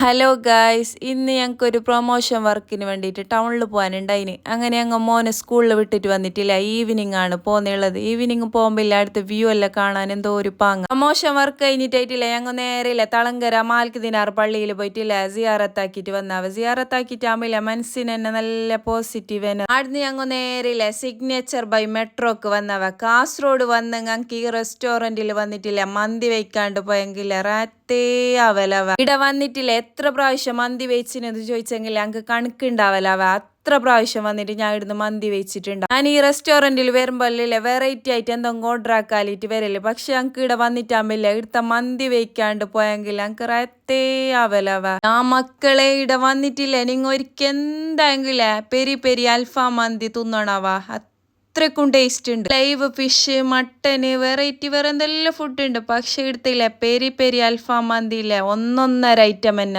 Hello guys, ഇന്ന് ഞങ്ങൾക്കൊരു promotion വർക്കിന് വേണ്ടിയിട്ട് ടൗണിൽ പോകാനുണ്ടായിന്. അങ്ങനെ ഞങ്ങൾ മോനെ സ്കൂളിൽ വിട്ടിട്ട് വന്നിട്ടില്ല. ഈവനിങ് ആണ് പോകുന്നുള്ളത്. ഈവനിങ് പോകുമ്പോൾ അടുത്ത വ്യൂ എല്ലാം കാണാൻ എന്തോ ഒരു പാങ്ങ. പ്രൊമോഷൻ വർക്ക് കഴിഞ്ഞിട്ടായിട്ടില്ല, ഞങ്ങൾ നേരെ തളങ്കര മാൽക്ക് ദിനാർ പള്ളിയിൽ പോയിട്ടില്ല സിയാറത്താക്കിയിട്ട് വന്നാവ. സിയാറത്താക്കിയിട്ട് ആകുമ്പോൾ മനസ്സിന് തന്നെ നല്ല പോസിറ്റീവ് ആണ്. അവിടുന്ന് ഞങ്ങൾ നേരെ സിഗ്നേച്ചർ ബൈ മെട്രോക്ക് വന്നവ. കാസർഗോഡ് വന്ന് ഞങ്ങൾക്ക് ഈ റെസ്റ്റോറൻറ്റിൽ വന്നിട്ടില്ല മന്തി വയ്ക്കാണ്ട് പോയെങ്കിൽ ആവലവ. ഇവിടെ വന്നിട്ടില്ല എത്ര പ്രാവശ്യം മന്തി വെച്ചിനെന്ന് ചോദിച്ചെങ്കിൽ ഞങ്ങൾക്ക് കണക്കുണ്ടാവലവ. അത്ര പ്രാവശ്യം വന്നിട്ട് ഞാൻ ഇവിടുന്ന് മന്തി വെച്ചിട്ടുണ്ട്. ഞാൻ ഈ റെസ്റ്റോറൻറ്റിൽ വരുമ്പോൾ വെറൈറ്റി ആയിട്ട് എന്തെങ്കിലും ഓർഡർ ആക്കാലിട്ട് വരല്ലേ. പക്ഷെ ഞങ്ങൾക്ക് ഇവിടെ വന്നിട്ടാകുമ്പില്ല ഇവിടുത്തെ മന്തി വെക്കാണ്ട് പോയെങ്കിൽ ഞങ്ങൾക്ക് ആവലവ. ആ മക്കളെ ഇവിടെ വന്നിട്ടില്ല, നിങ്ങൾ ഒരിക്കൽ എന്തായെങ്കിലേ പെരി പെരി അൽഫാം മന്തി തിന്നണവാ. അത്രക്കും ടേസ്റ്റ് ഉണ്ട്. ലൈവ് ഫിഷ്, മട്ടന്, വെറൈറ്റി വേറെ എന്തെല്ലാം ഫുഡ് ഉണ്ട്. പക്ഷെ എടുത്തില്ല പെരി പെരി അൽഫാം മന്തി ഇല്ല, ഒന്നൊന്നര ഐറ്റം തന്നെ.